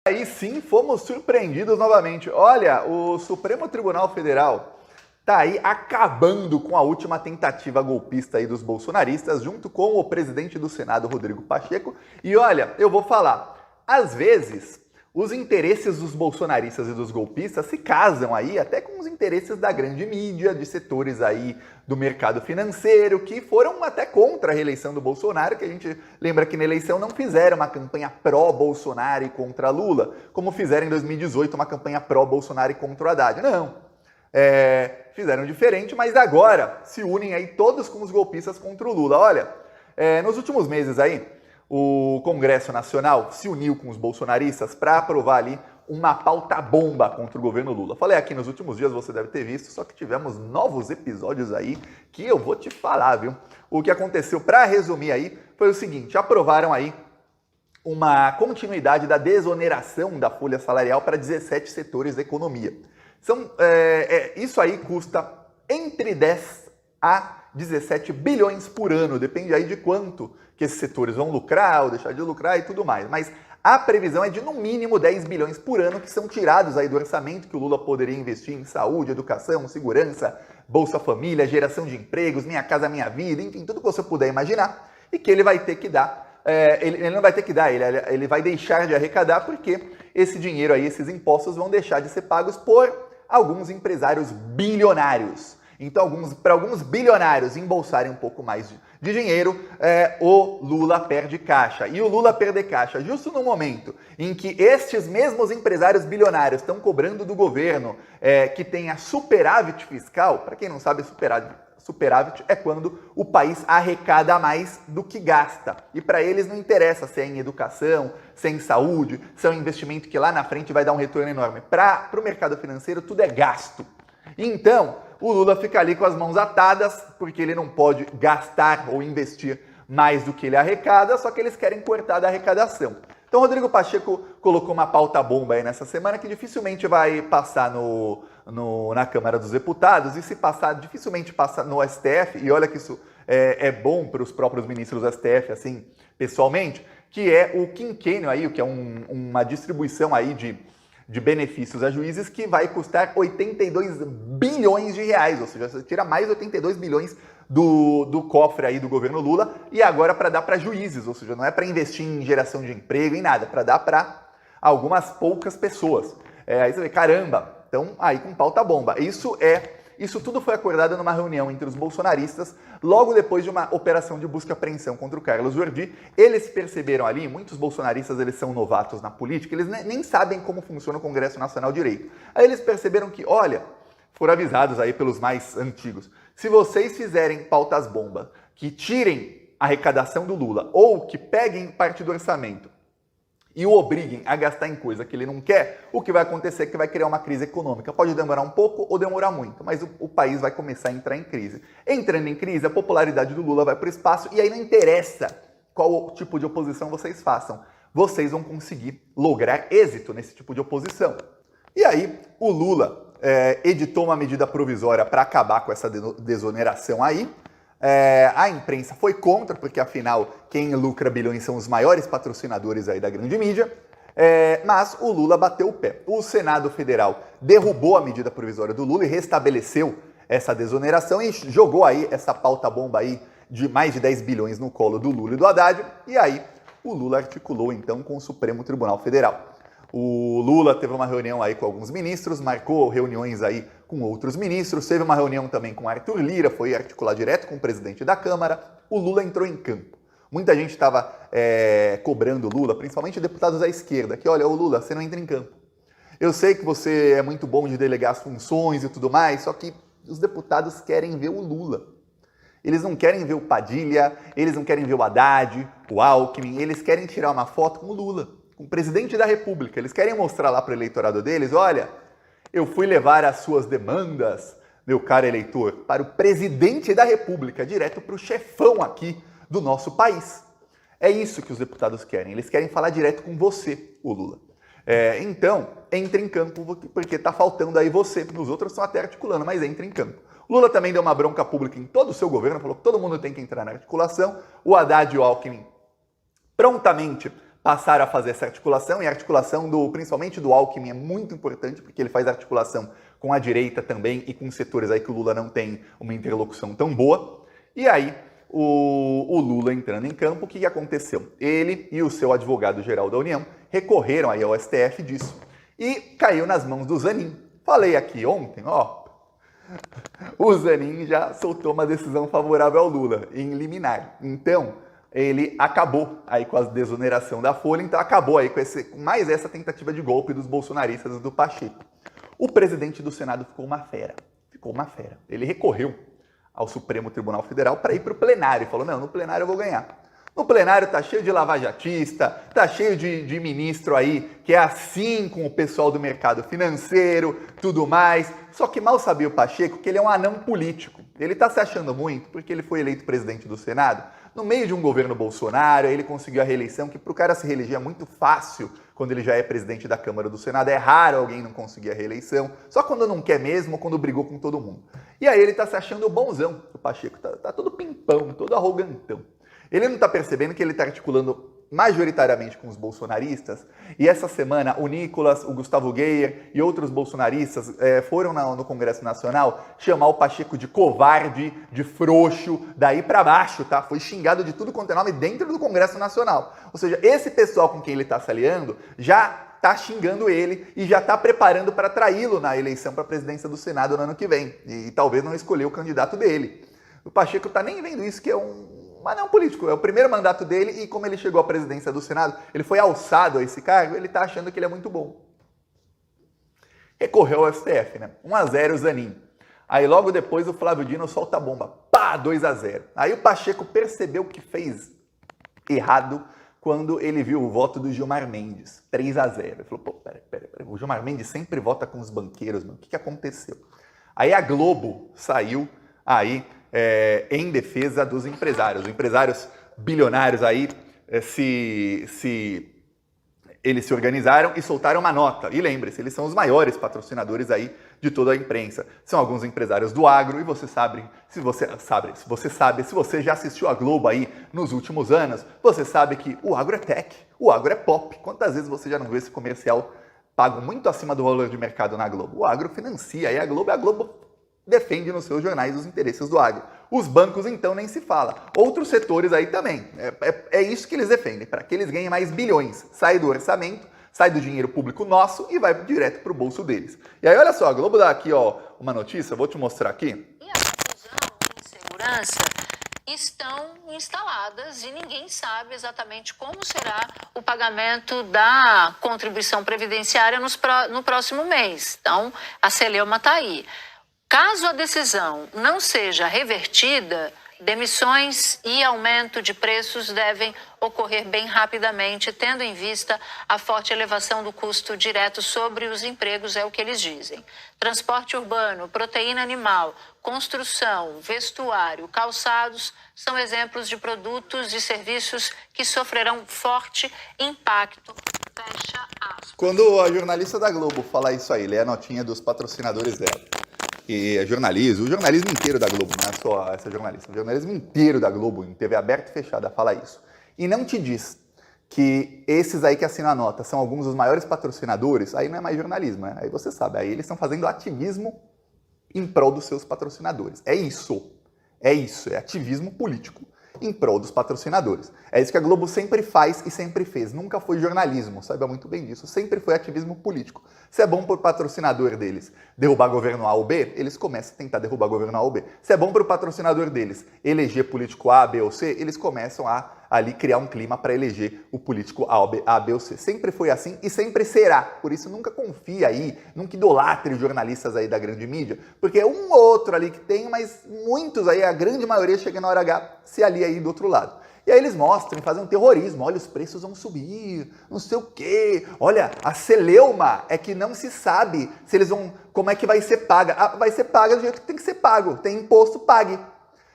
Aí sim fomos surpreendidos novamente. Olha, o Supremo Tribunal Federal tá aí acabando com a última tentativa golpista aí dos bolsonaristas, junto com o presidente do Senado, Rodrigo Pacheco. E olha, eu vou falar, às vezes os interesses dos bolsonaristas e dos golpistas se casam aí até com os interesses da grande mídia, de setores aí do mercado financeiro, que foram até contra a reeleição do Bolsonaro, que a gente lembra que na eleição não fizeram uma campanha pró-Bolsonaro e contra Lula, como fizeram em 2018 uma campanha pró-Bolsonaro e contra o Haddad. Não. Fizeram diferente, mas agora se unem aí todos com os golpistas contra o Lula. Olha, nos últimos meses aí, o Congresso Nacional se uniu com os bolsonaristas para aprovar ali uma pauta bomba contra o governo Lula. Falei aqui nos últimos dias, você deve ter visto, só que tivemos novos episódios aí que eu vou te falar, viu? O que aconteceu, para resumir aí, foi o seguinte: aprovaram aí uma continuidade da desoneração da folha salarial para 17 setores da economia. Isso aí custa entre 10 a 17 bilhões por ano, depende aí de quanto que esses setores vão lucrar ou deixar de lucrar e tudo mais. Mas a previsão é de no mínimo 10 bilhões por ano que são tirados aí do orçamento que o Lula poderia investir em saúde, educação, segurança, Bolsa Família, geração de empregos, Minha Casa Minha Vida, enfim, tudo que você puder imaginar, e que ele vai ter que dar. Ele não vai ter que dar, ele vai deixar de arrecadar, porque esse dinheiro aí, esses impostos vão deixar de ser pagos por alguns empresários bilionários. Então, para alguns bilionários embolsarem um pouco mais de dinheiro, o Lula perde caixa. E o Lula perde caixa justo no momento em que estes mesmos empresários bilionários estão cobrando do governo que tenha superávit fiscal. Para quem não sabe, superávit é quando o país arrecada mais do que gasta. E para eles não interessa se é em educação, se é em saúde, se é um investimento que lá na frente vai dar um retorno enorme. Para o mercado financeiro, tudo é gasto. Então, o Lula fica ali com as mãos atadas, porque ele não pode gastar ou investir mais do que ele arrecada, só que eles querem cortar da arrecadação. Então, Rodrigo Pacheco colocou uma pauta bomba aí nessa semana que dificilmente vai passar na Câmara dos Deputados, e se passar, dificilmente passa no STF, e olha que isso é bom para os próprios ministros do STF, assim, pessoalmente, que é o quinquênio aí, que é uma distribuição aí de benefícios a juízes que vai custar 82 bilhões de reais, ou seja, você tira mais 82 bilhões do cofre aí do governo Lula, e agora para dar para juízes, ou seja, não é para investir em geração de emprego, em nada, para dar para algumas poucas pessoas. Aí você vê, caramba, então aí com pauta bomba. Isso tudo foi acordado numa reunião entre os bolsonaristas, logo depois de uma operação de busca e apreensão contra o Carlos Jordi. Eles perceberam ali, muitos bolsonaristas eles são novatos na política, eles nem sabem como funciona o Congresso Nacional direito. Aí eles perceberam que, olha, foram avisados aí pelos mais antigos, se vocês fizerem pautas bomba, que tirem a arrecadação do Lula, ou que peguem parte do orçamento e o obriguem a gastar em coisa que ele não quer, o que vai acontecer é que vai criar uma crise econômica. Pode demorar um pouco ou demorar muito, mas o país vai começar a entrar em crise. Entrando em crise, a popularidade do Lula vai para o espaço, e aí não interessa qual tipo de oposição vocês façam. Vocês vão conseguir lograr êxito nesse tipo de oposição. E aí, o Lula editou uma medida provisória para acabar com essa desoneração aí. A imprensa foi contra, porque afinal quem lucra bilhões são os maiores patrocinadores aí da grande mídia, mas o Lula bateu o pé. O Senado Federal derrubou a medida provisória do Lula e restabeleceu essa desoneração e jogou aí essa pauta bomba aí de mais de 10 bilhões no colo do Lula e do Haddad, e aí o Lula articulou então com o Supremo Tribunal Federal. O Lula teve uma reunião aí com alguns ministros, marcou reuniões aí com outros ministros, teve uma reunião também com Arthur Lira, foi articular direto com o presidente da Câmara. O Lula entrou em campo. Muita gente estava cobrando o Lula, principalmente deputados da esquerda, que olha, ô Lula, você não entra em campo. Eu sei que você é muito bom de delegar as funções e tudo mais, só que os deputados querem ver o Lula. Eles não querem ver o Padilha, eles não querem ver o Haddad, o Alckmin, eles querem tirar uma foto com o Lula, com o presidente da República. Eles querem mostrar lá para o eleitorado deles, olha, eu fui levar as suas demandas, meu caro eleitor, para o presidente da República, direto para o chefão aqui do nosso país. É isso que os deputados querem, eles querem falar direto com você, o Lula. Então, entre em campo, porque está faltando aí você. Os outros estão até articulando, mas entre em campo. O Lula também deu uma bronca pública em todo o seu governo, falou que todo mundo tem que entrar na articulação. O Haddad e o Alckmin prontamente passaram a fazer essa articulação, e a articulação principalmente do Alckmin é muito importante, porque ele faz articulação com a direita também e com setores aí que o Lula não tem uma interlocução tão boa. E aí, o Lula entrando em campo, o que aconteceu? Ele e o seu advogado-geral da União recorreram aí ao STF disso e caiu nas mãos do Zanin. Falei aqui ontem, ó, o Zanin já soltou uma decisão favorável ao Lula, em liminar. Então, ele acabou aí com a desoneração da Folha, então acabou aí com mais essa tentativa de golpe dos bolsonaristas e do Pacheco. O presidente do Senado ficou uma fera. Ele recorreu ao Supremo Tribunal Federal para ir para o plenário. Falou, não, no plenário eu vou ganhar. No plenário tá cheio de lavajatista, tá cheio de ministro aí que é assim com o pessoal do mercado financeiro, tudo mais. Só que mal sabia o Pacheco que ele é um anão político. Ele tá se achando muito porque ele foi eleito presidente do Senado no meio de um governo Bolsonaro, aí ele conseguiu a reeleição, que para o cara se reeleger é muito fácil quando ele já é presidente da Câmara do Senado. É raro alguém não conseguir a reeleição, só quando não quer mesmo ou quando brigou com todo mundo. E aí ele tá se achando bonzão, o Pacheco, tá todo pimpão, todo arrogantão. Ele não tá percebendo que ele tá articulando majoritariamente com os bolsonaristas, e essa semana o Nicolas, o Gustavo Geyer e outros bolsonaristas foram no Congresso Nacional chamar o Pacheco de covarde, de frouxo, daí pra baixo, tá? Foi xingado de tudo quanto é nome dentro do Congresso Nacional. Ou seja, esse pessoal com quem ele tá se aliando já tá xingando ele e já tá preparando para traí-lo na eleição para a presidência do Senado no ano que vem, e talvez não escolher o candidato dele. O Pacheco tá nem vendo isso, que é mas não político, é o primeiro mandato dele e como ele chegou à presidência do Senado, ele foi alçado a esse cargo, ele tá achando que ele é muito bom. Recorreu ao STF, né? 1-0 Zanin. Aí logo depois o Flávio Dino solta a bomba, pá, 2-0. Aí o Pacheco percebeu que fez errado quando ele viu o voto do Gilmar Mendes, 3-0. Ele falou, pô, peraí, o Gilmar Mendes sempre vota com os banqueiros, mano, o que aconteceu? Aí a Globo saiu aí em defesa dos empresários. Os empresários bilionários aí eles se organizaram e soltaram uma nota. E lembre-se, eles são os maiores patrocinadores aí de toda a imprensa. São alguns empresários do agro e você sabe, se você já assistiu a Globo aí nos últimos anos, você sabe que o agro é tech, o agro é pop. Quantas vezes você já não viu esse comercial pago muito acima do valor de mercado na Globo? O agro financia e a Globo defende nos seus jornais os interesses do agro. Os bancos, então, nem se fala. Outros setores aí também. É isso que eles defendem, para que eles ganhem mais bilhões. Sai do orçamento, sai do dinheiro público nosso e vai direto para o bolso deles. E aí, olha só, a Globo dá aqui uma notícia, vou te mostrar aqui. E a confusão e insegurança estão instaladas e ninguém sabe exatamente como será o pagamento da contribuição previdenciária no próximo mês. Então, a celeuma está aí. Caso a decisão não seja revertida, demissões e aumento de preços devem ocorrer bem rapidamente, tendo em vista a forte elevação do custo direto sobre os empregos, é o que eles dizem. Transporte urbano, proteína animal, construção, vestuário, calçados são exemplos de produtos e serviços que sofrerão forte impacto. Fecha aspas. Quando a jornalista da Globo fala isso aí, lê a notinha dos patrocinadores dela. E o jornalismo inteiro da Globo, não é só essa jornalista, o jornalismo inteiro da Globo, em TV aberta e fechada, fala isso. E não te diz que esses aí que assinam a nota são alguns dos maiores patrocinadores, aí não é mais jornalismo, né? Aí você sabe, aí eles estão fazendo ativismo em prol dos seus patrocinadores. É ativismo político em prol dos patrocinadores. É isso que a Globo sempre faz e sempre fez. Nunca foi jornalismo, saiba muito bem disso. Sempre foi ativismo político. Se é bom para o patrocinador deles derrubar governo A ou B, eles começam a tentar derrubar governo A ou B. Se é bom para o patrocinador deles eleger político A, B ou C, eles começam a ali criar um clima para eleger o político A, B ou C. Sempre foi assim e sempre será. Por isso nunca confia aí, nunca idolatre os jornalistas aí da grande mídia, porque é um ou outro ali que tem, mas muitos aí, a grande maioria chega na hora H, se alia aí do outro lado. E aí eles mostram, fazem um terrorismo, olha, os preços vão subir, não sei o quê. Olha, a celeuma é que não se sabe se eles vão, como é que vai ser paga. Vai ser paga do jeito que tem que ser pago, tem imposto, pague.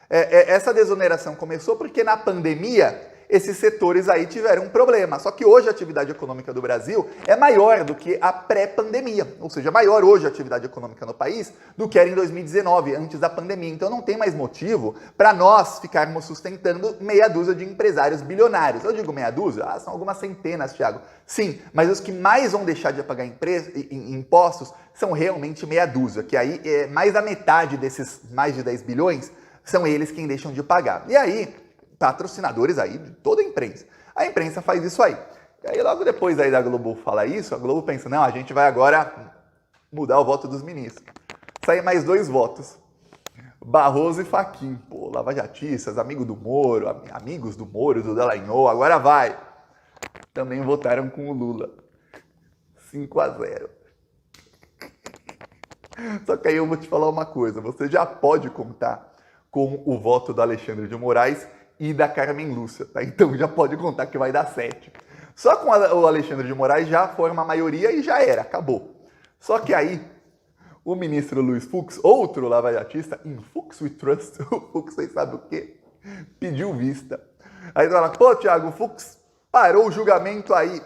Essa desoneração começou porque na pandemia esses setores aí tiveram um problema. Só que hoje a atividade econômica do Brasil é maior do que a pré-pandemia, ou seja, maior hoje a atividade econômica no país do que era em 2019, antes da pandemia. Então não tem mais motivo para nós ficarmos sustentando meia dúzia de empresários bilionários. Eu digo meia dúzia? São algumas centenas, Thiago. Sim, mas os que mais vão deixar de pagar impostos são realmente meia dúzia, que aí mais da metade desses mais de 10 bilhões são eles quem deixam de pagar. E aí, patrocinadores aí de toda a imprensa. A imprensa faz isso aí. E aí logo depois aí da Globo falar isso, a Globo pensa, não, a gente vai agora mudar o voto dos ministros. Saem mais 2 votos. Barroso e Fachin, pô, lavajatistas, amigos do Moro, do Dallagnol, agora vai. Também votaram com o Lula. 5-0. Só que aí eu vou te falar uma coisa, você já pode contar com o voto do Alexandre de Moraes e da Carmen Lúcia, tá? Então já pode contar que vai dar 7. Só com o Alexandre de Moraes já forma a maioria e já era, acabou. Só que aí, o ministro Luiz Fux, outro lavajatista, in Fux we trust, o Fux, vocês sabem o quê? Pediu vista. Aí fala, pô, Thiago, o Fux parou o julgamento aí.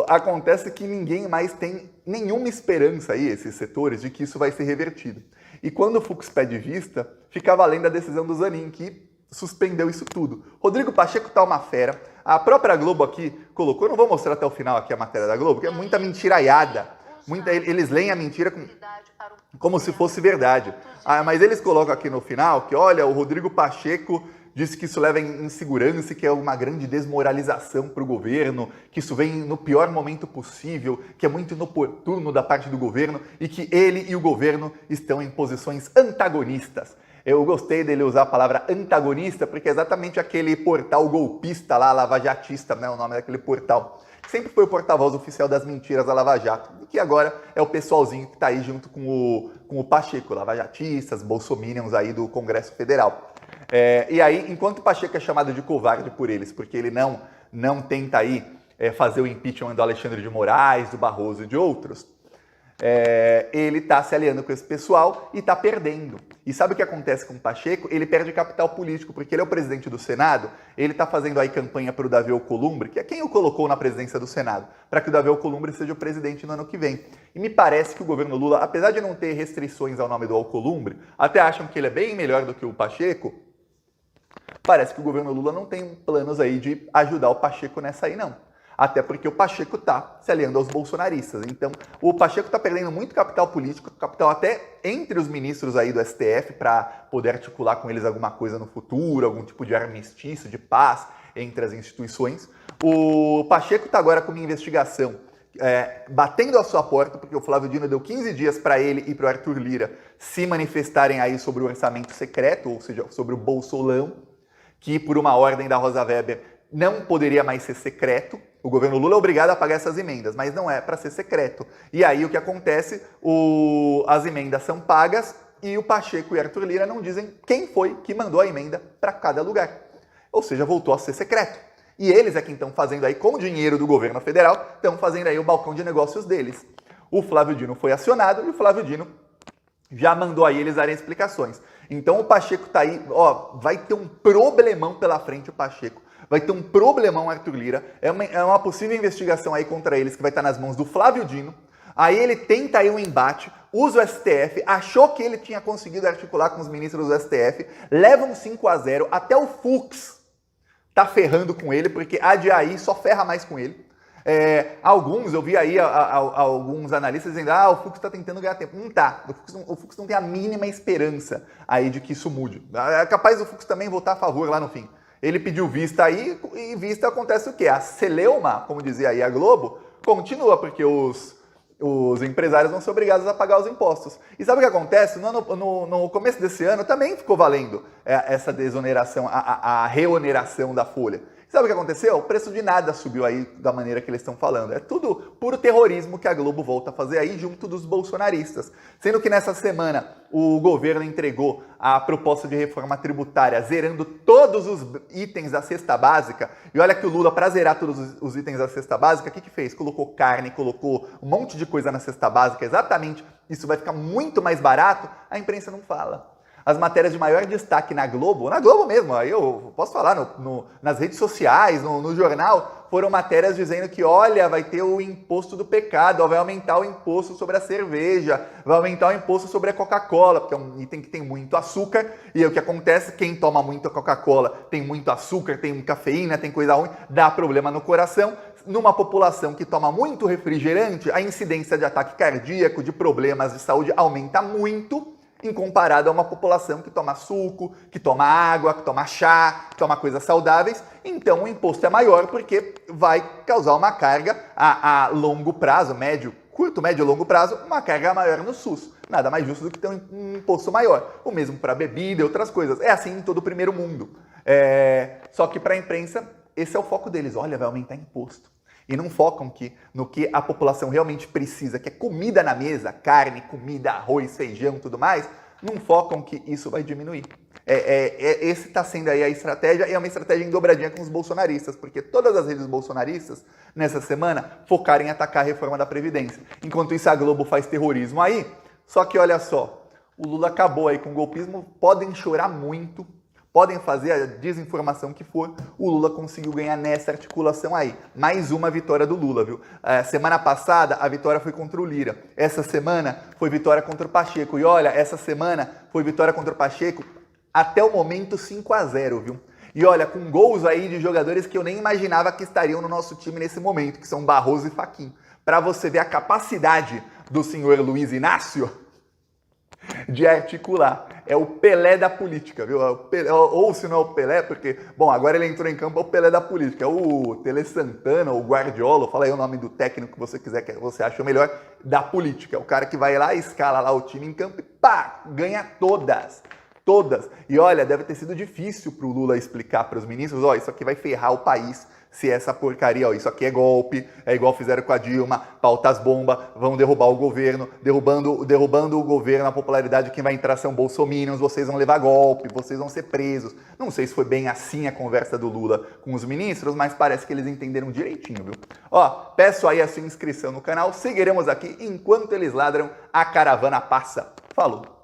Acontece que ninguém mais tem nenhuma esperança aí, esses setores, de que isso vai ser revertido. E quando o Fux pede vista, fica valendo a decisão do Zanin, que suspendeu isso tudo. Rodrigo Pacheco tá uma fera. A própria Globo aqui colocou, não vou mostrar até o final aqui a matéria da Globo, que é muita mentiraiada. Eles leem a mentira como se fosse verdade. Mas eles colocam aqui no final que, olha, o Rodrigo Pacheco disse que isso leva em insegurança, que é uma grande desmoralização para o governo, que isso vem no pior momento possível, que é muito inoportuno da parte do governo e que ele e o governo estão em posições antagonistas. Eu gostei dele usar a palavra antagonista, porque é exatamente aquele portal golpista lá, lavajatista, né, o nome daquele portal, que sempre foi o porta-voz oficial das mentiras da Lava Jato, e que agora é o pessoalzinho que está aí junto com o Pacheco, lavajatistas, bolsominions aí do Congresso Federal. E aí, enquanto o Pacheco é chamado de covarde por eles, porque ele não tenta aí fazer o impeachment do Alexandre de Moraes, do Barroso e de outros, ele está se aliando com esse pessoal e está perdendo. E sabe o que acontece com o Pacheco? Ele perde capital político, porque ele é o presidente do Senado, ele está fazendo aí campanha para o Davi Alcolumbre, que é quem o colocou na presidência do Senado, para que o Davi Alcolumbre seja o presidente no ano que vem. E me parece que o governo Lula, apesar de não ter restrições ao nome do Alcolumbre, até acham que ele é bem melhor do que o Pacheco, parece que o governo Lula não tem planos aí de ajudar o Pacheco nessa aí, não. Até porque o Pacheco está se aliando aos bolsonaristas. Então, o Pacheco está perdendo muito capital político, capital até entre os ministros aí do STF, para poder articular com eles alguma coisa no futuro, algum tipo de armistício, de paz entre as instituições. O Pacheco está agora com uma investigação batendo a sua porta, porque o Flávio Dino deu 15 dias para ele e para o Arthur Lira se manifestarem aí sobre o orçamento secreto, ou seja, sobre o Bolsolão, que por uma ordem da Rosa Weber não poderia mais ser secreto. O governo Lula é obrigado a pagar essas emendas, mas não é para ser secreto. E aí o que acontece? As emendas são pagas e o Pacheco e Arthur Lira não dizem quem foi que mandou a emenda para cada lugar. Ou seja, voltou a ser secreto. E eles é que estão fazendo aí, com o dinheiro do governo federal, estão fazendo aí o balcão de negócios deles. O Flávio Dino foi acionado e o Flávio Dino já mandou aí eles darem explicações. Então o Pacheco tá aí, vai ter um problemão pela frente o Pacheco. Vai ter um problemão Arthur Lira, é uma possível investigação aí contra eles que vai estar nas mãos do Flávio Dino. Aí ele tenta aí um embate, usa o STF, achou que ele tinha conseguido articular com os ministros do STF, leva um 5-0, até o Fux tá ferrando com ele, porque a ADI só ferra mais com ele. Eu vi aí alguns analistas dizendo, o Fux está tentando ganhar tempo. Não tá, o Fux não tem a mínima esperança aí de que isso mude. É capaz do Fux também votar a favor lá no fim. Ele pediu vista aí, e vista acontece o quê? A celeuma, como dizia aí a Globo, continua, porque os empresários vão ser obrigados a pagar os impostos. E sabe o que acontece? No começo desse ano também ficou valendo essa desoneração, a reoneração da folha. Sabe o que aconteceu? O preço de nada subiu aí da maneira que eles estão falando. É tudo puro terrorismo que a Globo volta a fazer aí junto dos bolsonaristas. Sendo que nessa semana o governo entregou a proposta de reforma tributária zerando todos os itens da cesta básica. E olha que o Lula, para zerar todos os itens da cesta básica, o que fez? Colocou carne, colocou um monte de coisa na cesta básica. Exatamente, isso vai ficar muito mais barato. A imprensa não fala. As matérias de maior destaque na Globo mesmo, aí eu posso falar nas redes sociais, no jornal, foram matérias dizendo que, olha, vai ter o imposto do pecado, vai aumentar o imposto sobre a cerveja, vai aumentar o imposto sobre a Coca-Cola, porque é um item que tem muito açúcar, e é o que acontece, quem toma muito Coca-Cola tem muito açúcar, tem cafeína, tem coisa ruim, dá problema no coração. Numa população que toma muito refrigerante, a incidência de ataque cardíaco, de problemas de saúde aumenta muito, em comparado a uma população que toma suco, que toma água, que toma chá, que toma coisas saudáveis. Então o imposto é maior porque vai causar uma carga a longo prazo, curto, médio e longo prazo, uma carga maior no SUS. Nada mais justo do que ter um imposto maior. O mesmo para bebida e outras coisas. É assim em todo o primeiro mundo. Só que para a imprensa, esse é o foco deles. Olha, vai aumentar imposto. E não focam no que a população realmente precisa, que é comida na mesa, carne, comida, arroz, feijão, tudo mais, não focam que isso vai diminuir. Esse está sendo aí a estratégia, e é uma estratégia em dobradinha com os bolsonaristas, porque todas as redes bolsonaristas, nessa semana, focaram em atacar a reforma da Previdência. Enquanto isso, a Globo faz terrorismo aí, só que olha só, o Lula acabou aí com o golpismo, podem chorar muito, podem fazer a desinformação que for, o Lula conseguiu ganhar nessa articulação aí. Mais uma vitória do Lula, viu? Semana passada, a vitória foi contra o Lira. Essa semana, foi vitória contra o Pacheco. E olha, essa semana, foi vitória contra o Pacheco, até o momento 5-0, viu? E olha, com gols aí de jogadores que eu nem imaginava que estariam no nosso time nesse momento, que são Barroso e Fachin. Para você ver a capacidade do senhor Luiz Inácio de articular. É o Pelé da política, viu? Ou se não é o Pelé, porque, bom, agora ele entrou em campo, é o Pelé da política. É o Tele Santana, o Guardiola, fala aí o nome do técnico que você quiser, que você acha melhor, da política. É o cara que vai lá, escala lá o time em campo e pá, ganha todas. Todas. E olha, deve ter sido difícil pro Lula explicar para os ministros, ó, isso aqui vai ferrar o país se essa porcaria, ó, isso aqui é golpe, é igual fizeram com a Dilma, pauta as bombas, vão derrubar o governo, derrubando o governo, a popularidade, quem vai entrar são bolsominions, vocês vão levar golpe, vocês vão ser presos. Não sei se foi bem assim a conversa do Lula com os ministros, mas parece que eles entenderam direitinho, viu? Ó, peço aí a sua inscrição no canal, seguiremos aqui enquanto eles ladram, a caravana passa. Falou!